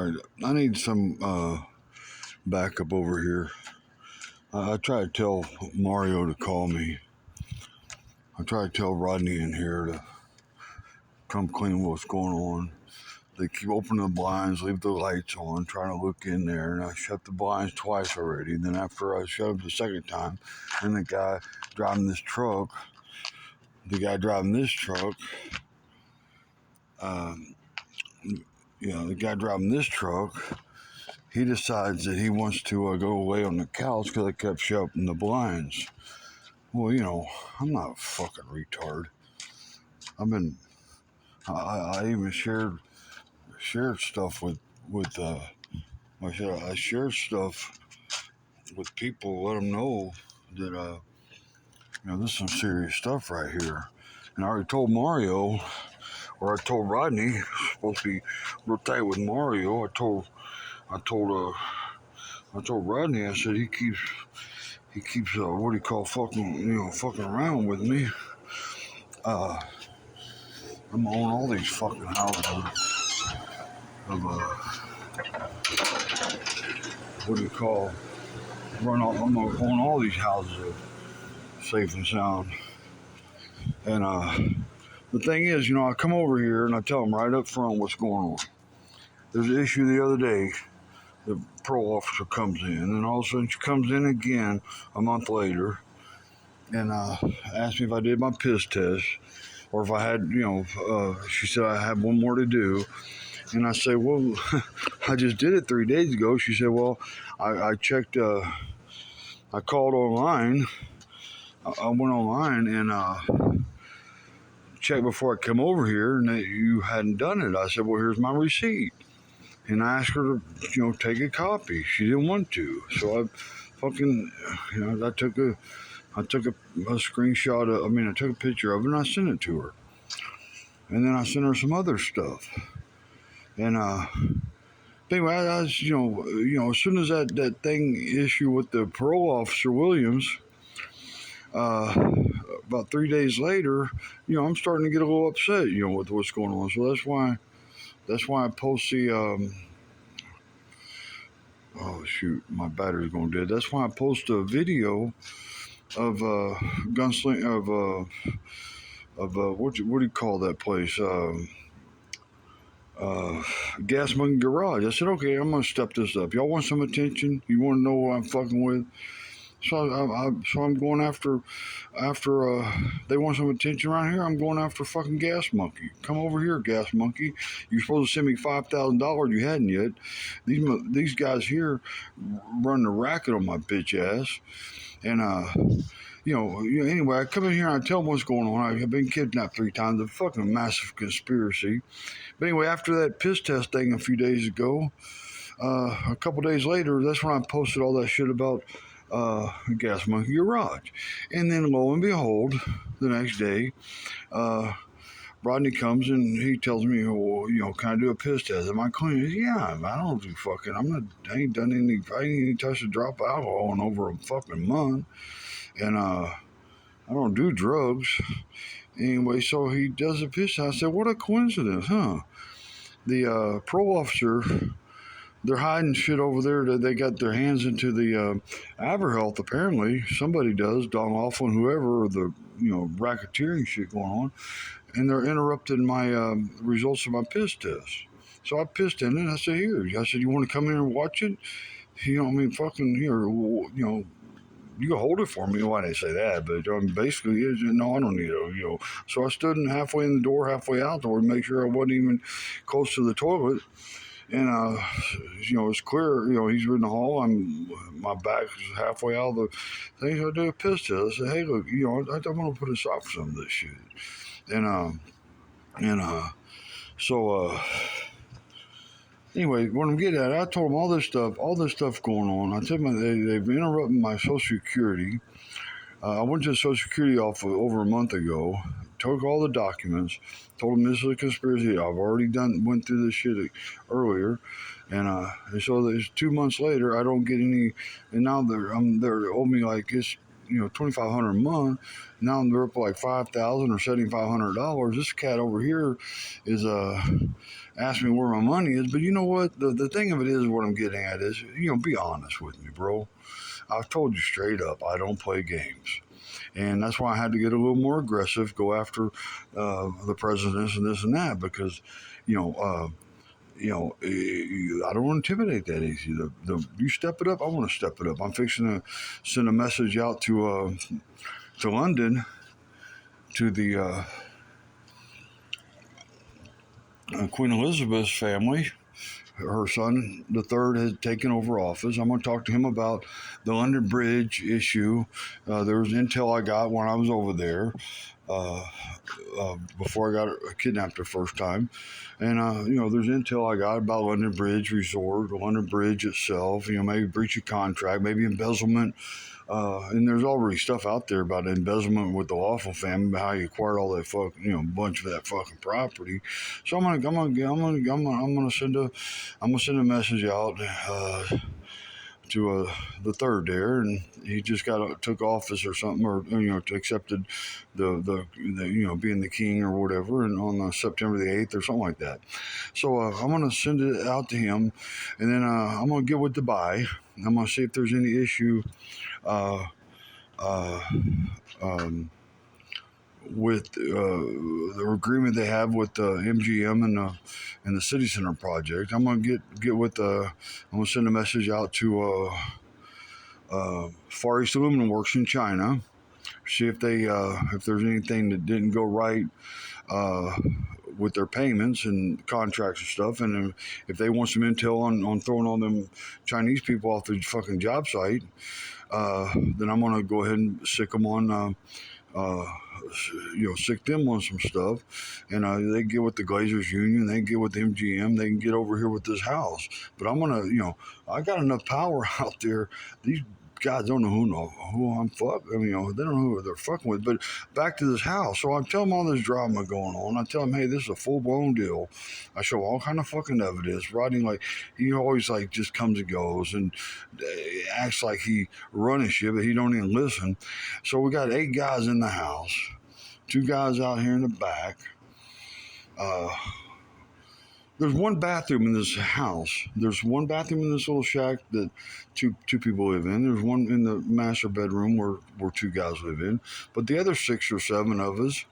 Alright, I need some backup over here. I tried to tell Mario to call me. I tried to tell Rodney in here to come clean what's going on. They keep opening the blinds, leave the lights on, trying to look in there, and I shut the blinds twice already. And then after I shut them the second time, then the guy driving this truck, he decides that he wants to go away on the couch because I kept shutting the blinds. Well, I'm not a fucking retard. I even shared stuff I shared stuff with people, let them know that this is some serious stuff right here. And I already told Mario, or I told Rodney, supposed to be real tight with Mario. I told Rodney. I said he keeps what do you call fucking around with me. I'm on all these fucking houses of what do you call I'm on all these houses of safe and sound. And the thing is, I come over here and I tell them right up front what's going on. There's an issue the other day. The parole officer comes in, and all of a sudden she comes in again a month later and asked me if I did my piss test or if I had, she said I had one more to do. And I say, well, I just did it 3 days ago. She said, well, I checked, I called online. I went online and checked before I come over here, and you hadn't done it. I said, well, here's my receipt. And I asked her to, take a copy. She didn't want to. So I fucking, I took a screenshot. I took a picture of it and I sent it to her. And then I sent her some other stuff. And anyway, I was, as soon as that thing issue with the parole officer Williams, about 3 days later, I'm starting to get a little upset, with what's going on. So that's why I post the oh shoot, my battery's going dead. That's why I post a video of gunsling of what do you call that place? Gas Monkey Garage. I said, okay, I'm gonna step this up. Y'all want some attention? You want to know what I'm fucking with? So I'm going after they want some attention around here. I'm going after fucking Gas Monkey. Come over here, Gas Monkey. You're supposed to send me $5,000. You hadn't yet. These guys here run the racket on my bitch ass. And anyway, I come in here and I tell them what's going on. I've been kidnapped 3 times. A fucking massive conspiracy. But anyway, after that piss test thing a few days ago, a couple days later, that's when I posted all that shit about Gas Monkey Garage. And then lo and behold, the next day, Rodney comes and he tells me, well, can I do a piss test? Am I clean? Yeah, I don't do fucking, I ain't even touched a drop of alcohol in over a fucking month. And I don't do drugs. Anyway, so he does a piss test. I said, what a coincidence, huh? The parole officer, they're hiding shit over there. They got their hands into the AverHealth, apparently. Somebody does, Don Laughlin, whoever, or the racketeering shit going on. And they're interrupting my results of my piss test. So I pissed in it. I said, here. I said, you want to come here and watch it? Fucking here, you can hold it for me. Why didn't I say that? But basically, no, I don't need it. So I stood halfway in the door, halfway out the door, to make sure I wasn't even close to the toilet. And it's clear. He's in the hall. My back is halfway out of the thing. So I do a piss test. I said, hey, look, I want to put aside for some of this shit. So anyway, what I'm getting at, I told them all this stuff going on. I told them they've interrupted my Social Security. I went to the Social Security office over a month ago, took all the documents, told them this is a conspiracy. I've already went through this shit earlier. And so there's 2 months later, I don't get any, and now they're owe me like it's, $2,500 a month. Now they're up like $5,000 or $7,500. This cat over here is asking me where my money is. But you know what? The thing of it is, what I'm getting at is, be honest with me, bro. I've told you straight up, I don't play games. And that's why I had to get a little more aggressive, go after the presidents and this and that, because, you know, I don't want to intimidate that easy. You step it up, I want to step it up. I'm fixing to send a message out to London, to the Queen Elizabeth's family. Her son, the third, has taken over office. I'm going to talk to him about the London Bridge issue. There was intel I got when I was over there, before I got kidnapped the first time. And, there's intel I got about London Bridge Resort, the London Bridge itself, maybe breach of contract, maybe embezzlement. And there's already stuff out there about embezzlement with the Lawful family, how you acquired all that bunch of that fucking property. So I'm gonna send a message out to the third there, and he just took office or something, or accepted the being the king or whatever, and on September the 8th or something like that. So I'm gonna send it out to him, and then I'm gonna get with Dubai. I'm gonna see if there's any issue uh, uh, um, with the agreement they have with MGM and the City Center project. I'm gonna get with I'm gonna send a message out to Far East Aluminum Works in China. See if there's anything that didn't go right with their payments and contracts and stuff, and if they want some intel on throwing all them Chinese people off the fucking job site, then I'm gonna go ahead and sick them on. Sick them on some stuff, and they get with the Glazers Union, they get with MGM, they can get over here with this house. But I'm gonna, I got enough power out there. These guys don't know who I'm fucking. They don't know who they're fucking with. But back to this house. So I tell them all this drama going on. I tell them, hey, this is a full blown deal. I show all kind of fucking evidence. Rodney, he always just comes and goes and acts like he running shit, but he don't even listen. So we got 8 guys in the house, 2 guys out here in the back. There's one bathroom in this house. There's one bathroom in this little shack that two people live in. There's one in the master bedroom where 2 guys live in. But the other 6 or 7 of us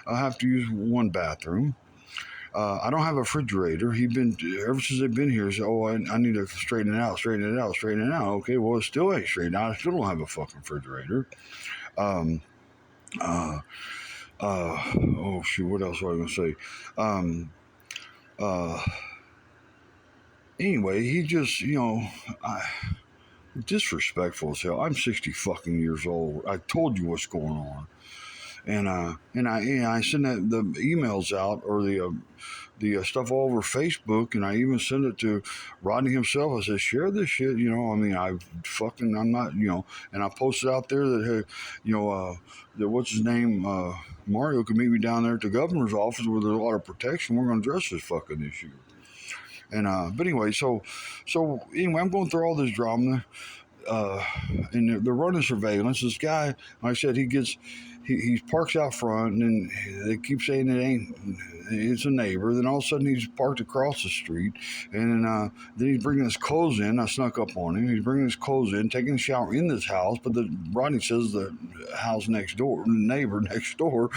have to use one bathroom. I don't have a refrigerator. Ever since they've been here, said, I need to straighten it out. Okay, well, it still ain't straightened out. I still don't have a fucking refrigerator. Oh shoot, what else was I gonna say? Anyway, he just, disrespectful as hell. I'm 60 fucking years old. I told you what's going on. And I send the emails out, or the stuff all over Facebook, and I even send it to Rodney himself. I said, share this shit, I'm not, and I posted out there that, hey, that what's his name, Mario could meet me down there at the governor's office where there's a lot of protection. We're going to address this fucking issue. And, but anyway, so anyway, I'm going through all this drama, and they're running surveillance. This guy, like I said, he parks out front, and they keep saying it's a neighbor. Then all of a sudden he's parked across the street, and then he's bringing his clothes in. I snuck up on him. He's bringing his clothes in, taking a shower in this house, but Rodney says the house next door, the neighbor next door.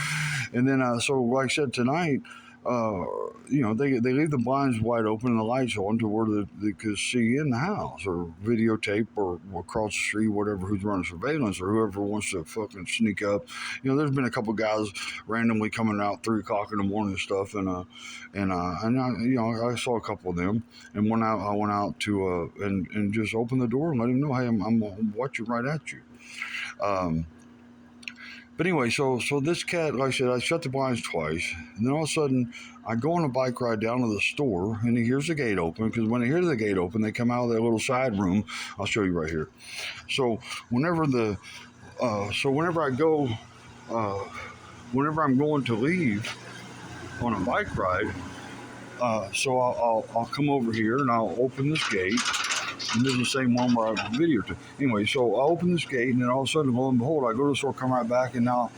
And then, so like I said, tonight, they leave the blinds wide open and the lights on to where they could see in the house, or videotape, or across the street, whatever, who's running surveillance, or whoever wants to fucking sneak up. There's been a couple guys randomly coming out 3 o'clock in the morning and stuff, and I saw a couple of them, and I went out to and just opened the door and let him know, hey, I'm watching right at you. But anyway, so this cat, like I said, I shut the blinds twice, and then all of a sudden, I go on a bike ride down to the store, and he hears the gate open, because when they hear the gate open, they come out of that little side room. I'll show you right here. So whenever I go, whenever I'm going to leave on a bike ride, so I'll come over here, and I'll open this gate, And this is the same one where I videoed it. Anyway, so I open this gate, and then all of a sudden, lo and behold, I go to the store, come right back, and now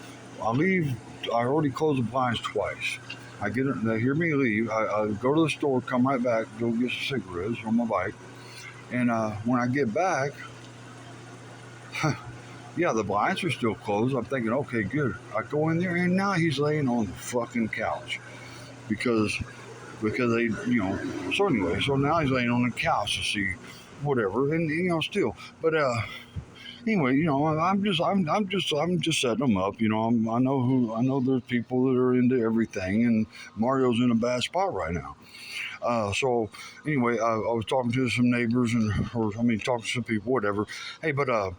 I leave. I already closed the blinds twice. I get it. They hear me leave. I go to the store, come right back, go get some cigarettes on my bike, and when I get back, yeah, the blinds are still closed. I'm thinking, okay, good. I go in there, and now he's laying on the fucking couch because they, So anyway, so now he's laying on the couch to see whatever, and still, but anyway, I'm just setting them up. I know there's people that are into everything, and Mario's in a bad spot right now. So anyway, I was talking to some neighbors talking to some people, whatever. Hey, but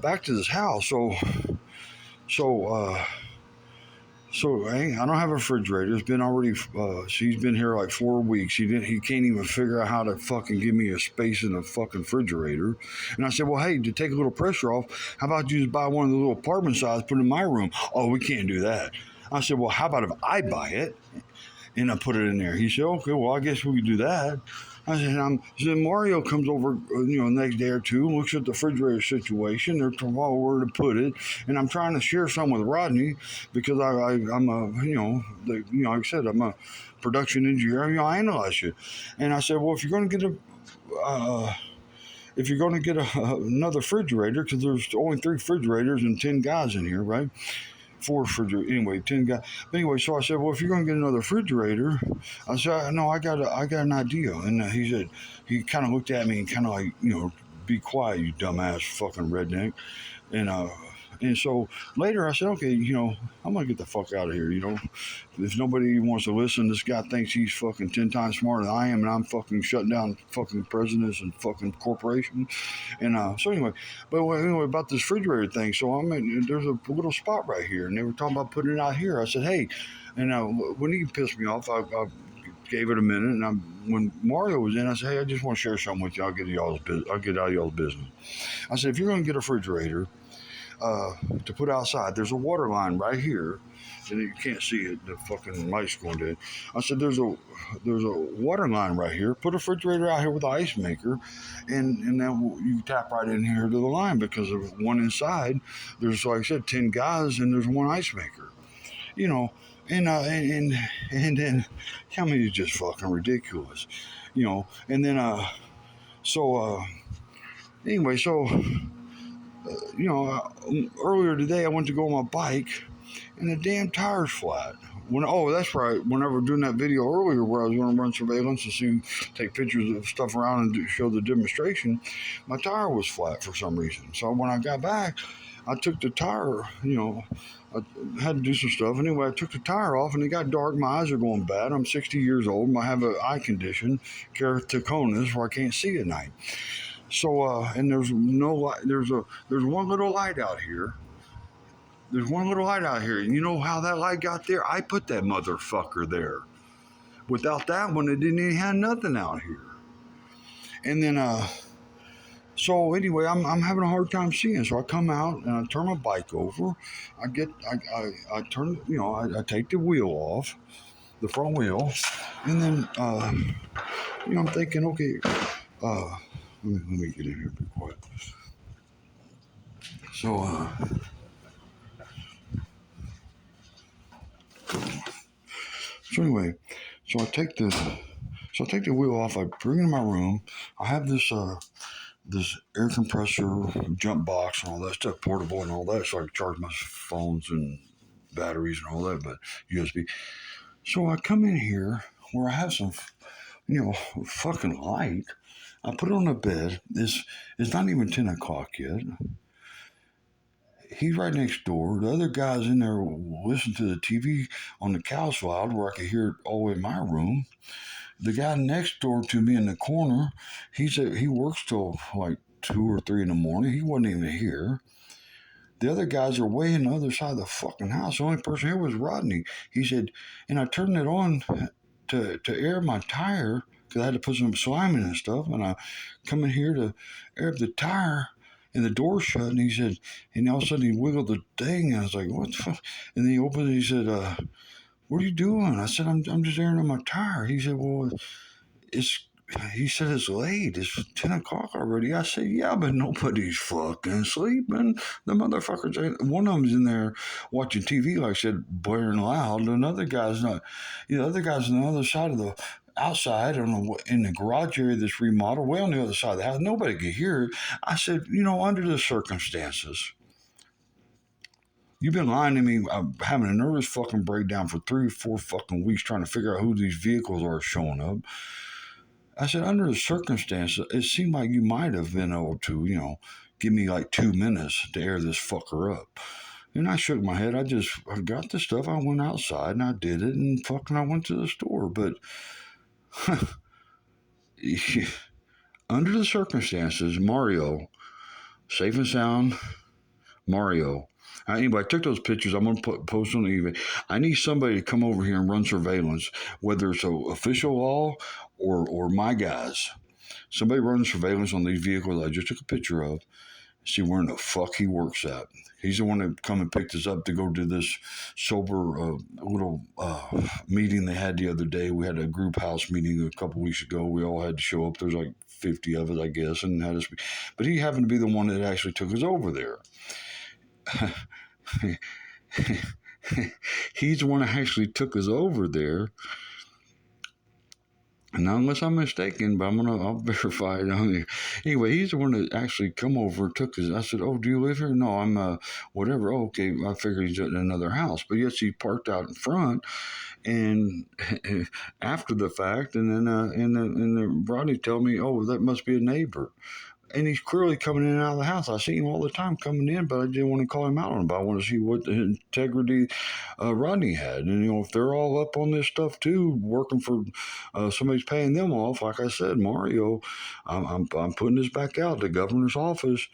back to this house. So I don't have a refrigerator. It's been already. She's been here like 4 weeks. He can't even figure out how to fucking give me a space in the fucking refrigerator. And I said, well, hey, to take a little pressure off, how about you just buy one of the little apartment size, put it in my room? Oh, we can't do that. I said, well, how about if I buy it and I put it in there? He said, okay, well, I guess we could do that. I said, so then Mario comes over, the next day or two, looks at the refrigerator situation. They're talking about where to put it, and I'm trying to share some with Rodney because I'm a, like I said, I'm a production engineer. I analyze shit, and I said, well, if you're going to get another refrigerator, because there's only 3 refrigerators and 10 guys in here, right? 4 refrigerators. Anyway, 10 guys. But anyway, so I said, well, if you're going to get another refrigerator, I said, no, I got an idea. And he kind of looked at me and kind of like, be quiet, you dumbass fucking redneck. And so later I said, okay, I'm gonna get the fuck out of here. If nobody wants to listen, this guy thinks he's fucking 10 times smarter than I am, and I'm fucking shutting down fucking presidents and fucking corporations. And so anyway, about this refrigerator thing. So there's a little spot right here, and they were talking about putting it out here. I said, hey, and when he pissed me off, I gave it a minute, and when Mario was in, I said, hey, I just want to share something with you. I'll get out of y'all's business. I said, if you're gonna get a refrigerator to put outside, there's a water line right here, and you can't see it. The fucking light's going dead. I said, there's a water line right here. Put a refrigerator out here with an ice maker, and then you tap right in here to the line because of one inside. There's, like I said, 10 guys, and there's one ice maker. And then I mean, it's just fucking ridiculous, And then so anyway, so earlier today I went to go on my bike, and the damn tire's flat. That's right. Whenever doing that video earlier where I was going to run surveillance and take pictures of stuff around and show the demonstration, my tire was flat for some reason. So when I got back, I took the tire. I had to do some stuff. Anyway, I took the tire off, and it got dark. My eyes are going bad. I'm 60 years old. I have an eye condition, keratoconus, where I can't see at night. So, and there's no light. There's one little light out here. There's one little light out here. And you know how that light got there? I put that motherfucker there. Without that one, it didn't even have nothing out here. And then, so anyway, I'm having a hard time seeing. So I come out and I turn my bike over. I turn, I take the wheel off, the front wheel, and then, I'm thinking, okay, let me get in here, be quiet. So, anyway, so I take the wheel off. I bring it in my room. I have this air compressor jump box and all that stuff, portable and all that, so I can charge my phones and batteries and all that, but USB. So I come in here where I have some, fucking light. I put it on the bed. It's not even 10 o'clock yet. He's right next door. The other guy's in there listening to the TV on the couch loud where I could hear it all the way in my room. The guy next door to me in the corner, he works till like 2 or 3 in the morning. He wasn't even here. The other guys are way on the other side of the fucking house. The only person here was Rodney. He said, and I turned it on to air my tire because I had to put some slime in and stuff. And I come in here to air the tire, and the door shut. And he said, and all of a sudden he wiggled the thing. And I was like, what the fuck? And then he opened it. He said, what are you doing? I said, I'm just airing on my tire. He said, well, it's he said it's late. It's 10 o'clock already. I said, yeah, but nobody's fucking sleeping. The motherfuckers, one of them's in there watching TV, like I said, blaring loud. Another guy's not, the other guy's on the other side of the outside in the garage area that's remodeled, way on the other side of the house. Nobody could hear it. I said, under the circumstances, you've been lying to me. I'm having a nervous fucking breakdown for 3 or 4 fucking weeks trying to figure out who these vehicles are showing up. I said, under the circumstances, it seemed like you might have been able to, give me like 2 minutes to air this fucker up. And I shook my head. I got the stuff. I went outside and I did it, and fucking I went to the store. But under the circumstances, Mario, safe and sound, Mario. Anyway, I took those pictures. I'm going to post on the eBay. I need somebody to come over here and run surveillance, whether it's official law or my guys. Somebody run surveillance on these vehicles I just took a picture of. See where in the fuck he works at. He's the one that come and picked us up to go to this sober little meeting they had the other day. We had a group house meeting a couple weeks ago. We all had to show up. There's like 50 of us, I guess, and had us. But he happened to be the one that actually took us over there. He's the one that actually took us over there. Now, unless I'm mistaken, but I'll verify it on here. Anyway, he's the one that actually come over, took us. I said, "Oh, do you live here?" "No, I'm whatever." "Oh, okay." I figured he's in another house, but yes, he parked out in front, and after the fact, and then Rodney told me, "Oh, that must be a neighbor." And he's clearly coming in and out of the house. I see him all the time coming in, but I didn't want to call him out on it. But I want to see what the integrity Rodney had. And, if they're all up on this stuff too, working for somebody's paying them off, like I said, Mario, I'm putting this back out. The governor's office.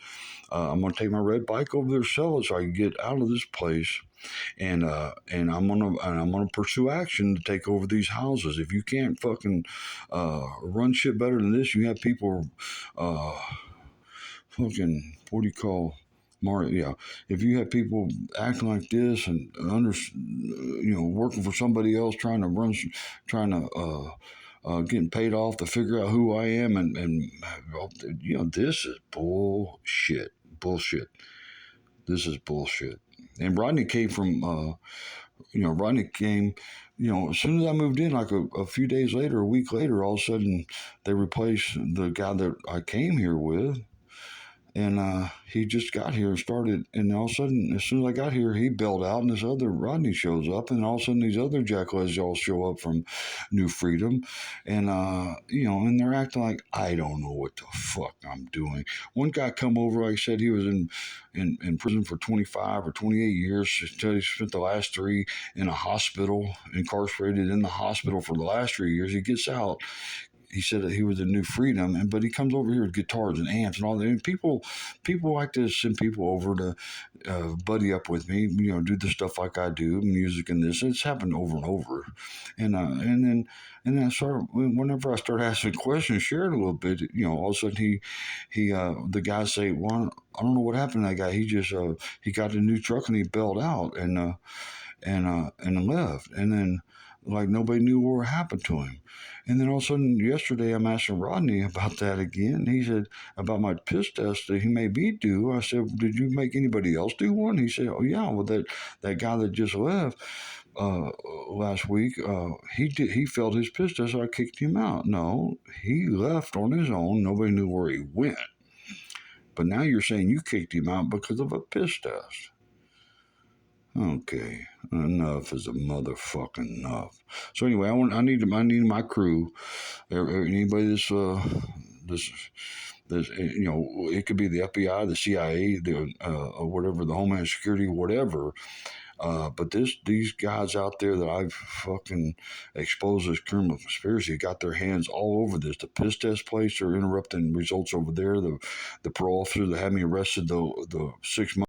I'm going to take my red bike over there, sell it so I can get out of this place. And I'm gonna pursue action to take over these houses. If you can't fucking run shit better than this, you have people fucking what do you call Mario? Yeah, if you have people acting like this and working for somebody else, getting paid off to figure out who I am, and this is bullshit. Bullshit. This is bullshit. And Rodney came from, Rodney came, as soon as I moved in, like a few days later, a week later, all of a sudden they replaced the guy that I came here with. And he just got here and started, and all of a sudden, as soon as I got here, he bailed out, and this other Rodney shows up, and all of a sudden, these other jackass all show up from New Freedom, and and they're acting like I don't know what the fuck I'm doing. One guy come over, like I said, he was in prison for 25 or 28 years. He spent the last 3 in a hospital, incarcerated in the hospital for the last 3 years. He gets out. He said that he was in New Freedom, but he comes over here with guitars and amps and all that. And people like to send people over to buddy up with me, do the stuff like I do, music and this. It's happened over and over, and then I started, whenever I start asking questions, sharing a little bit, all of a sudden the guy say, "Well, I don't know what happened to that guy. He just he got a new truck and he bailed out and left, and then." Like nobody knew what happened to him. And then all of a sudden, yesterday, I'm asking Rodney about that again. He said about my piss test that he made me do. I said, "Did you make anybody else do one?" He said, "Oh yeah, well that guy that just left last week, he failed his piss test, so I kicked him out." No, he left on his own. Nobody knew where he went. But now you're saying you kicked him out because of a piss test. Okay, enough is a motherfucking enough. So anyway, I need my crew. Anybody this it could be the FBI, the CIA, or whatever, the Homeland Security, whatever. But these guys out there that I've fucking exposed as criminal conspiracy got their hands all over this. The piss test place are interrupting results over there. The parole officer that had me arrested the 6 months.